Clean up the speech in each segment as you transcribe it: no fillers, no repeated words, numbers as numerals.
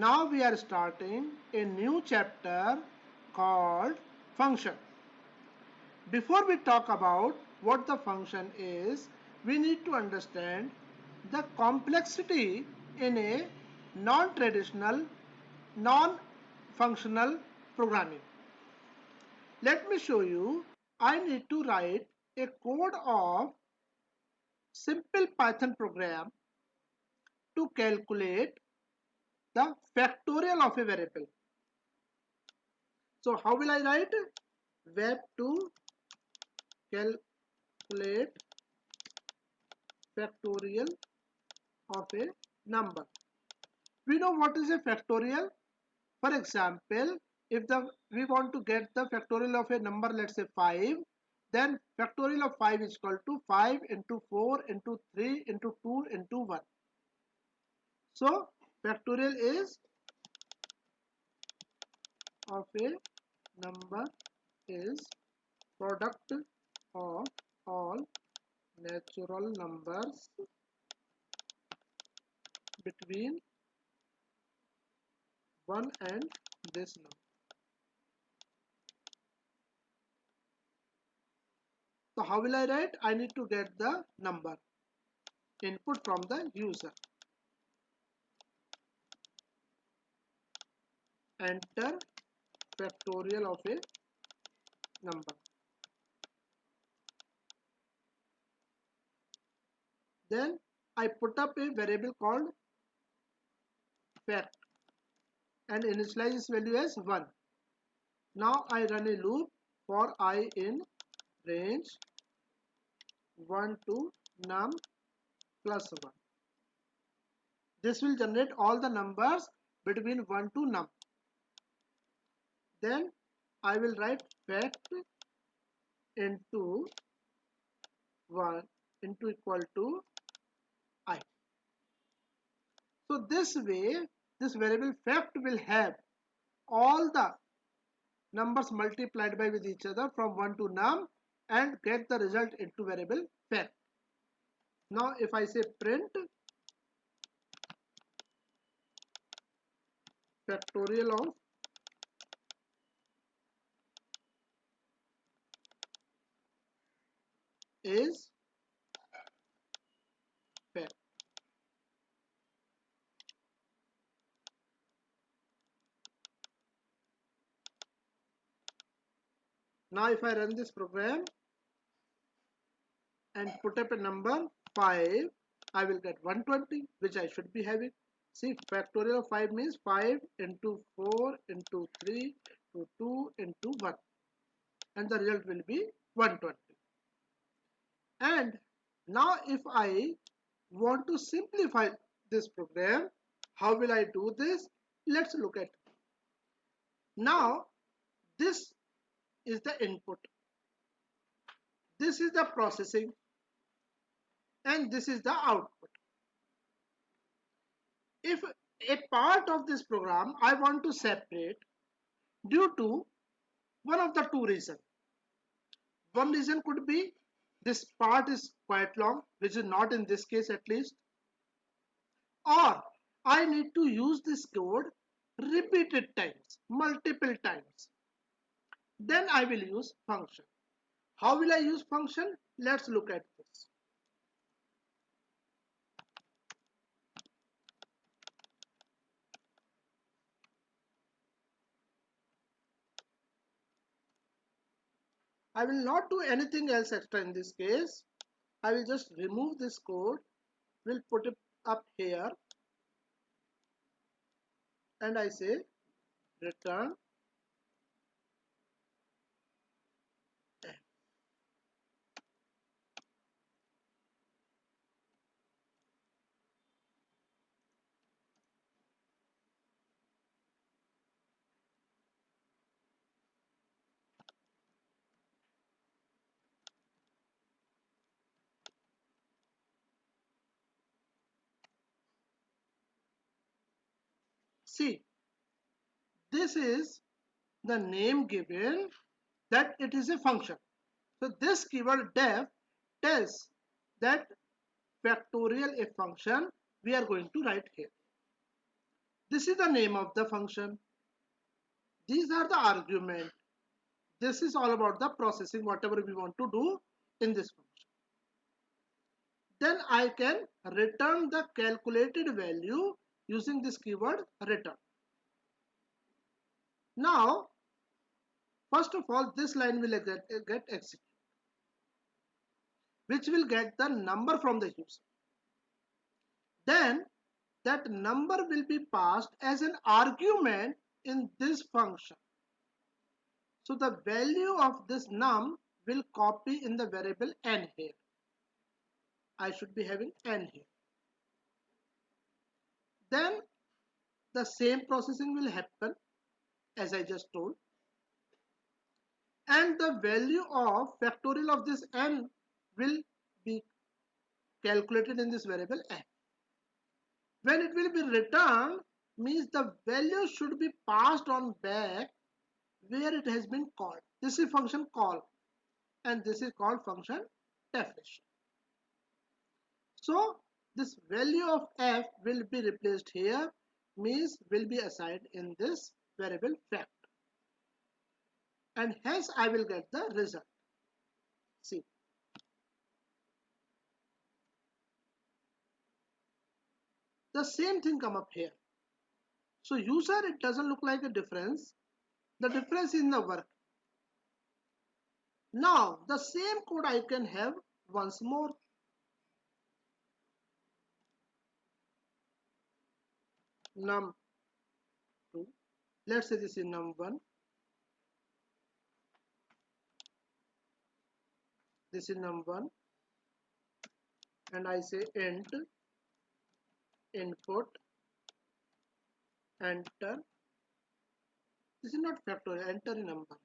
Now we are starting a new chapter called function. Before we talk about what the function is, we need to understand the complexity in a non-traditional, non-functional programming. Let me show you. I need to write a code of simple Python program to calculate the factorial of a variable. So how will I write? Web to calculate factorial of a number. We know what is a factorial. For example, if we want to get the factorial of a number, let's say 5, then factorial of 5 is equal to 5 into 4 into 3 into 2 into 1. So factorial is of a number is product of all natural numbers between 1 and this number. So how will I write? I need to get the number input from the user. Enter factorial of a number. Then I put up a variable called fact and initialize this value as 1. Now I run a loop for I in range 1 to num plus 1. This will generate all the numbers between 1 to num. Then I will write fact into 1 into equal to I. So this way, this variable fact will have all the numbers multiplied by with each other from 1 to num and get the result into variable fact. Now if I say print factorial of is fact. Now if I run this program and put up a number 5, I will get 120, which I should be having. See, factorial of 5 means 5 into 4 into 3 to 2 into 1, and the result will be 120. And now if I want to simplify this program, how will I do this? Let's look at it. Now this is the input, this is the processing, and this is the output. If a part of this program I want to separate due to one of the two reasons. One reason could be this part is quite long, which is not in this case at least, or I need to use this code repeated times, multiple times. Then I will use function. How will I use function? Let's look at this. I will not do anything else extra in this case. I will just remove this code, will put it up here, and I say return f. See, this is the name given that it is a function. So this keyword def tells that factorial a function we are going to write here. This is the name of the function. These are the argument. This is all about the processing, whatever we want to do in this function. Then I can return the calculated value using this keyword return. Now, first of all, this line will get executed, which will get the number from the user. Then that number will be passed as an argument in this function. So the value of this num will copy in the variable n here. I should be having n here. Then the same processing will happen as I just told. And the value of factorial of this n will be calculated in this variable n. When it will be returned, means the value should be passed on back where it has been called. This is function call, and this is called function definition. So this value of f will be replaced here, means will be assigned in this variable fact, and hence I will get the result. See, the same thing come up here. So user, it doesn't look like a difference. The difference is in the work. Now the same code I can have once more. Num2, let's say this is num1, this is num1, and I say int input enter. This is not factorial, enter a number.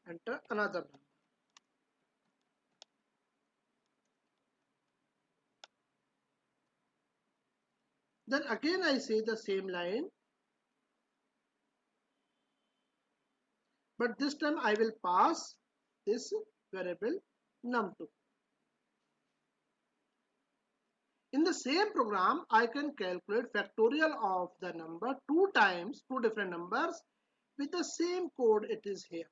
Enter another number. Then again I say the same line, but this time I will pass this variable num2. In the same program, I can calculate factorial of the number two times, two different numbers with the same code it is here.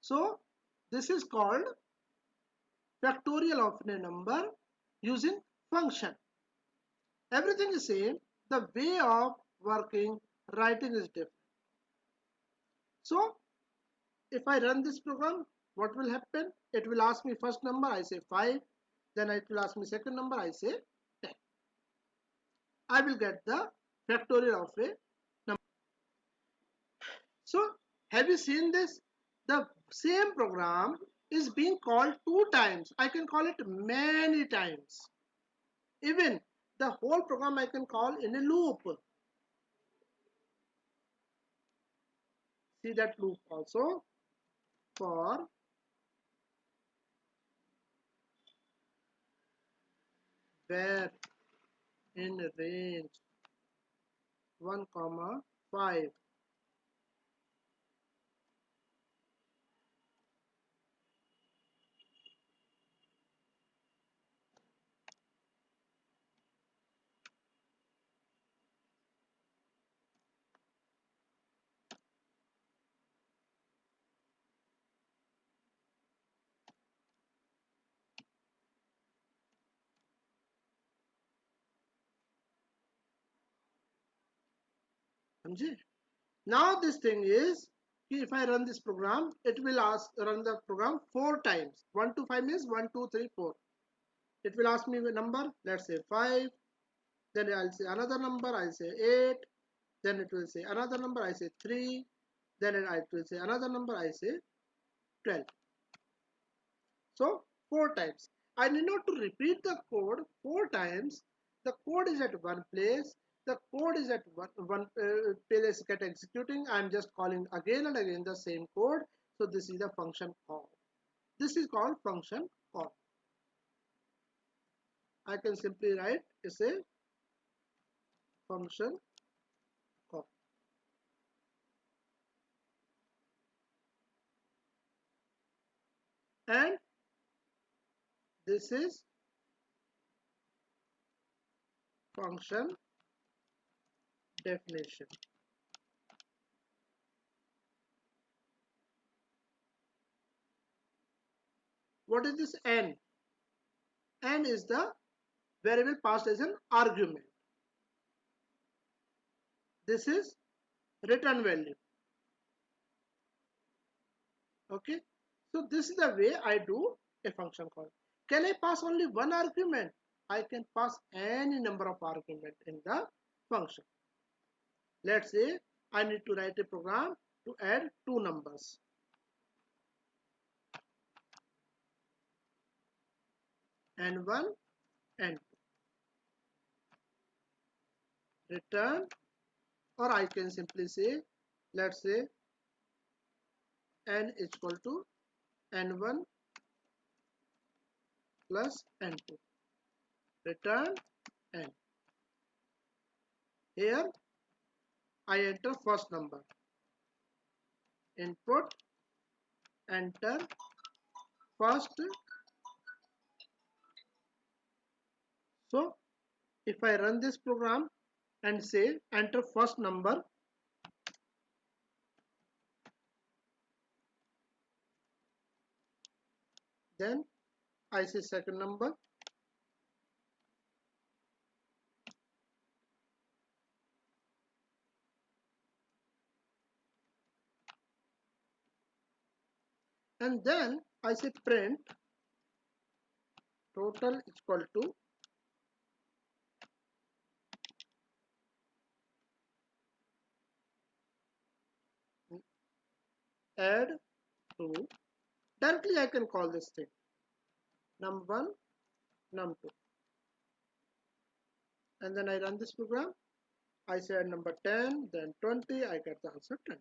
So this is called factorial of a number using function. Everything is same, the way of working, writing is different. So if I run this program, what will happen? It will ask me first number, I say 5. Then it will ask me second number, I say 10. I will get the factorial of a number. So have you seen this? The same program is being called two times. I can call it many times. Even the whole program I can call in a loop. See that loop also. For where in range 1 comma 5, now this thing is, if I run this program, it will run the program 4 times. 1 to 5 means 1 2 3 4. It will ask me a number, let's say 5. Then I'll say another number, I'll say 8. Then it will say another number, I say 3. Then it will say another number, I say 12. So 4 times. I need not to repeat the code 4 times. The code is at one place. The code is at one place get executing. I'm just calling again and again the same code. So this is the function call. This is called function call. I can simply write as a function call. And this is function definition. What is this n? N is the variable passed as an argument. This is return value. Okay, so this is the way I do a function call. Can I pass only one argument? I can pass any number of arguments in the function. Let's say I need to write a program to add two numbers. N1 and 2. Return, or I can simply say, let's say n is equal to n1 plus n2. Return n. Here I enter first number. Input, enter first. So if I run this program and say enter first number, then I say second number, and then I say print total equal to add to, directly I can call this thing num1 num2, and then I run this program. I say add number 10, then 20, I get the answer 10.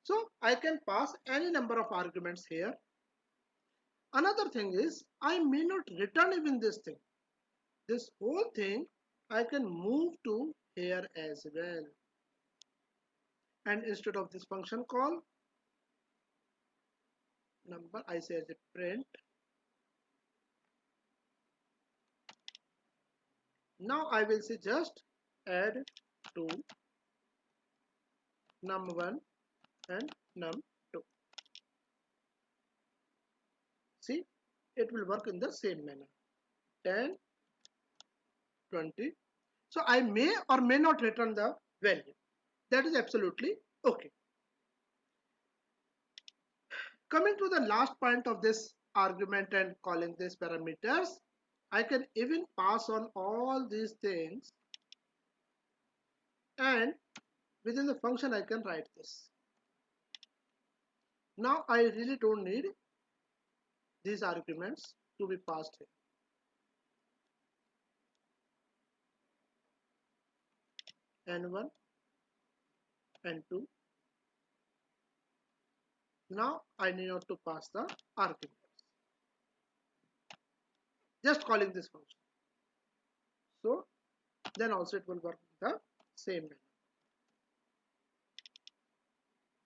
So I can pass any number of arguments here. Another thing is I may not return even this thing. This whole thing I can move to here as well. And instead of this function call number, I say as a print. Now I will say just add to num1 and num2. See, it will work in the same manner. 10, 20. So I may or may not return the value. That is absolutely okay. Coming to the last point of this argument and calling these parameters, I can even pass on all these things, and within the function I can write this. Now I really don't need these arguments to be passed here. N1, N2. Now I need not to pass the arguments. Just calling this function. So then also it will work in the same manner.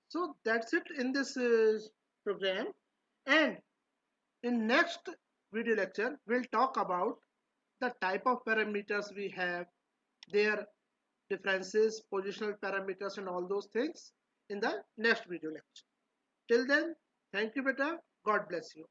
So that's it in this program, and in next video lecture we'll talk about the type of parameters we have, their differences, positional parameters and all those things in the next video lecture. Till then, thank you beta. God bless you.